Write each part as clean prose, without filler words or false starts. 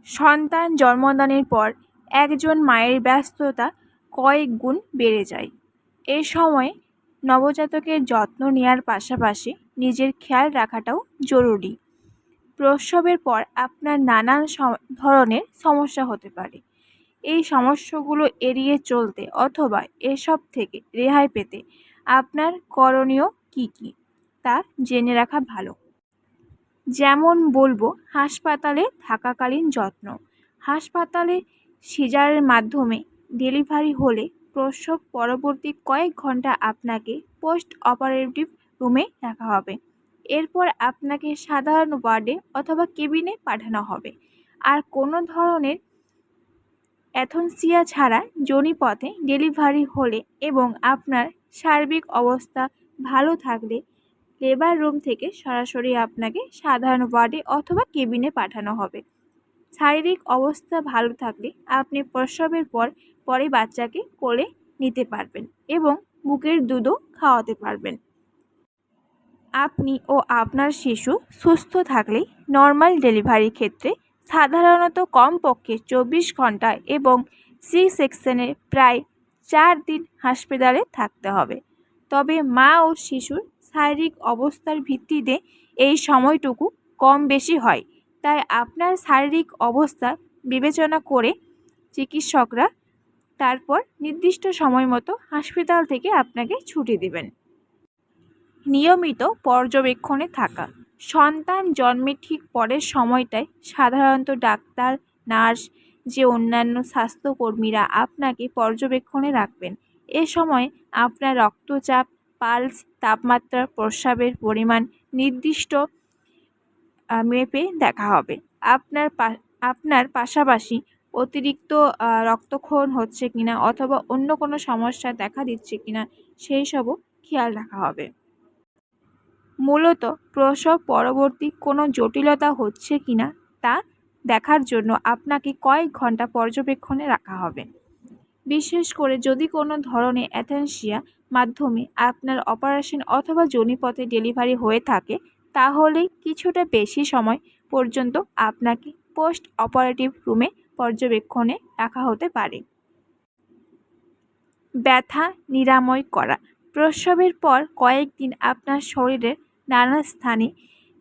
সন্তান জন্মদানের পর একজন মায়ের ব্যস্ততা কয়েক গুণ বেড়ে যায়। এ সময়ে নবজাতকের যত্ন নেওয়ার পাশাপাশি নিজের খেয়াল রাখাটাও জরুরি। প্রসবের পর আপনার নানান ধরনের সমস্যা হতে পারে। এই সমস্যাগুলো এড়িয়ে চলতে অথবা এসব থেকে রেহাই পেতে আপনার করণীয় কী কী তা জেনে রাখা ভালো। যেমন বলবো, হাসপাতালে থাকাকালীন যত্ন। হাসপাতালে সিজারের মাধ্যমে ডেলিভারি হলে প্রসব পরবর্তী কয়েক ঘন্টা আপনাকে পোস্ট অপারেটিভ রুমে রাখা হবে। এরপর আপনাকে সাধারণ ওয়ার্ডে অথবা কেবিনে পাঠানো হবে। আর কোনো ধরনের অ্যাথনসিয়া ছাড়া যোনিপথে ডেলিভারি হলে এবং আপনার সার্বিক অবস্থা ভালো থাকলে লেবার রুম থেকে সরাসরি আপনাকে সাধারণ ওয়ার্ডে অথবা কেবিনে পাঠানো হবে। শারীরিক অবস্থা ভালো থাকলে আপনি প্রসবের পরে বাচ্চাকে কোলে নিতে পারবেন এবং বুকের দুধও খাওয়াতে পারবেন। আপনি ও আপনার শিশু সুস্থ থাকলে নর্মাল ডেলিভারির ক্ষেত্রে সাধারণত কমপক্ষে 24 ঘন্টা এবং সি সেকশনে প্রায় 4 দিন হাসপাতালে থাকতে হবে। তবে মা ও শিশুর শারীরিক অবস্থার ভিত্তিতে এই সময়টুকু কম বেশি হয়। তাই আপনার শারীরিক অবস্থা বিবেচনা করে চিকিৎসকরা তারপর নির্দিষ্ট সময় মতো হাসপাতাল থেকে আপনাকে ছুটি দেবেন। নিয়মিত পর্যবেক্ষণে থাকা। সন্তান জন্মের ঠিক পরের সময়টায় সাধারণত ডাক্তার, নার্স যে অন্যান্য স্বাস্থ্যকর্মীরা আপনাকে পর্যবেক্ষণে রাখবেন। এ সময় আপনার রক্তচাপ, পালস, তাপমাত্রা, প্রস্রাবের পরিমাণ নির্দিষ্ট মেপে দেখা হবে। আপনার পাশাপাশি অতিরিক্ত রক্তক্ষরণ হচ্ছে কিনা অথবা অন্য কোনো সমস্যা দেখা দিচ্ছে কিনা সেই সবও খেয়াল রাখা হবে। মূলত প্রসব পরবর্তী কোনো জটিলতা হচ্ছে কিনা তা দেখার জন্য আপনাকে কয়েক ঘন্টা পর্যবেক্ষণে রাখা হবে। বিশেষ করে যদি কোনো ধরনের অ্যাথেনসিয়া মাধ্যমে আপনার অপারেশন অথবা যোনিপথে ডেলিভারি হয়ে থাকে তাহলে কিছুটা বেশি সময় পর্যন্ত আপনাকে পোস্ট অপারেটিভ রুমে পর্যবেক্ষণে রাখা হতে পারে। ব্যথা নিরাময় করা। প্রসবের পর কয়েকদিন আপনার শরীরের নানা স্থানে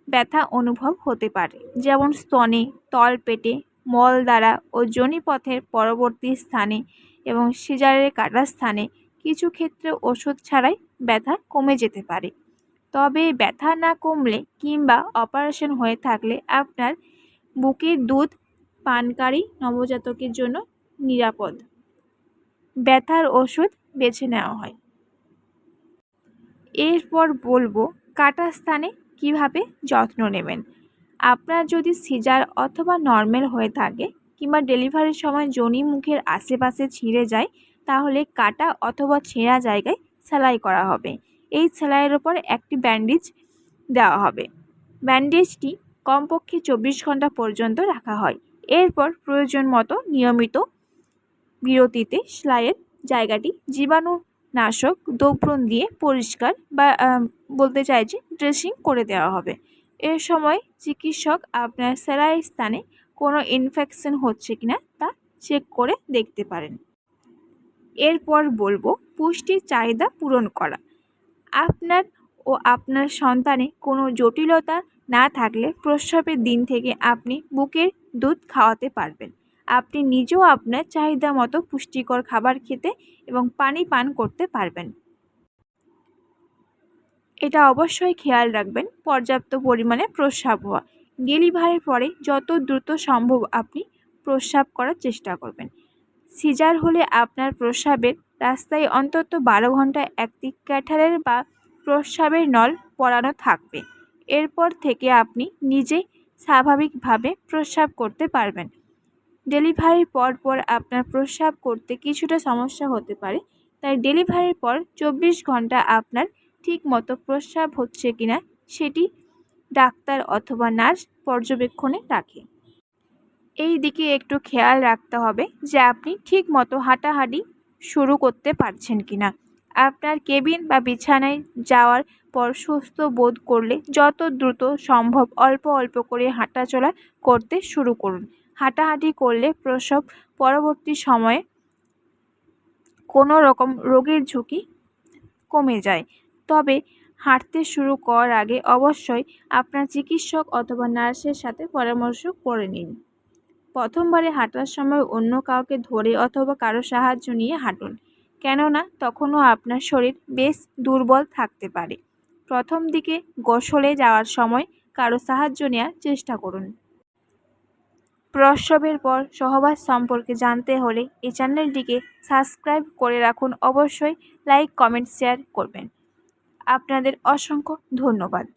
ব্যথা অনুভব হতে পারে, যেমন স্তনে, তলপেটে, মলদ্বার ও যোনিপথের পরবর্তী স্থানে এবং সিজারের কাটা স্থানে। কিছু ক্ষেত্রে ওষুধ ছাড়াই ব্যথা কমে যেতে পারে। তবে ব্যথা না কমলে কিংবা অপারেশন হয়ে থাকলে আপনার বুকের দুধ পানকারী নবজাতকের জন্য নিরাপদ ব্যথার ওষুধ বেছে নেওয়া হয়। এরপর বলবো কাটা স্থানে কিভাবে যত্ন নেবেন। আপনার যদি সিজার অথবা নর্মাল হয়ে থাকে কিংবা ডেলিভারির সময় যোনি মুখের আশেপাশে ছিঁড়ে যায় তাহলে কাটা অথবা ছেঁড়া জায়গায় সেলাই করা হবে। এই সেলাইয়ের ওপর একটি ব্যান্ডেজ দেওয়া হবে। ব্যান্ডেজটি কমপক্ষে 24 ঘন্টা পর্যন্ত রাখা হয়। এরপর প্রয়োজন মতো নিয়মিত বিরতিতে সেলাইয়ের জায়গাটি জীবাণুনাশক দ্রব্য দিয়ে পরিষ্কার বা বলতে চাইছি ড্রেসিং করে দেওয়া হবে। এর সময় চিকিৎসক আপনার সেলাইয়ের স্থানে কোনো ইনফেকশন হচ্ছে কিনা তা চেক করে দেখতে পারেন। এরপর বলবো পুষ্টির চাহিদা পূরণ করা। আপনার ও আপনার সন্তানে কোনো জটিলতা না থাকলে প্রসবের দিন থেকে আপনি বুকের দুধ খাওয়াতে পারবেন। আপনি নিজেও আপনার চাহিদা মতো পুষ্টিকর খাবার খেতে এবং পানি পান করতে পারবেন। এটা অবশ্যই খেয়াল রাখবেন পর্যাপ্ত পরিমাণে প্রস্রাব হওয়া। ডেলিভারির পরে যত দ্রুত সম্ভব আপনি প্রস্রাব করার চেষ্টা করবেন। সিজার হলে আপনার প্রস্রাবের রাস্তায় অন্তত 12 ঘন্টা একটি ক্যাথেটার বা প্রস্রাবের নল পরানো থাকবে। এরপর থেকে আপনি নিজে স্বাভাবিকভাবে প্রস্রাব করতে পারবেন। ডেলিভারির পর আপনার প্রস্রাব করতে কিছুটা সমস্যা হতে পারে, তাই ডেলিভারির পর 24 ঘন্টা আপনার ঠিকমতো প্রস্রাব হচ্ছে কিনা সেটি ডাক্তার অথবা নার্স পর্যবেক্ষণে রাখে। এই দিকে একটু খেয়াল রাখতে হবে যে আপনি ঠিকমতো হাঁটাহাঁটি শুরু করতে পারছেন কিনা। আপনার কেবিন বা বিছানায় যাওয়ার পর সুস্থ বোধ করলে যত দ্রুত সম্ভব অল্প অল্প করে হাঁটাচলা করতে শুরু করুন। হাঁটাহাঁটি করলে প্রসব পরবর্তী সময়ে কোনো রকম রোগের ঝুঁকি কমে যায়। তবে হাঁটতে শুরু করার আগে অবশ্যই আপনার চিকিৎসক অথবা নার্সের সাথে পরামর্শ করে নিন। প্রথমবারে হাঁটার সময় অন্য কাউকে ধরে অথবা কারো সাহায্য নিয়ে হাঁটুন, কেননা তখনও আপনার শরীর বেশ দুর্বল থাকতে পারে। প্রথম দিকে গোসলে যাওয়ার সময় কারো সাহায্য নেওয়ার চেষ্টা করুন। প্রসবের পর সহবাস সম্পর্কে জানতে হলে এই চ্যানেলটিকে সাবস্ক্রাইব করে রাখুন। অবশ্যই লাইক, কমেন্ট, শেয়ার করবেন। আপনাদের অসংখ্য ধন্যবাদ।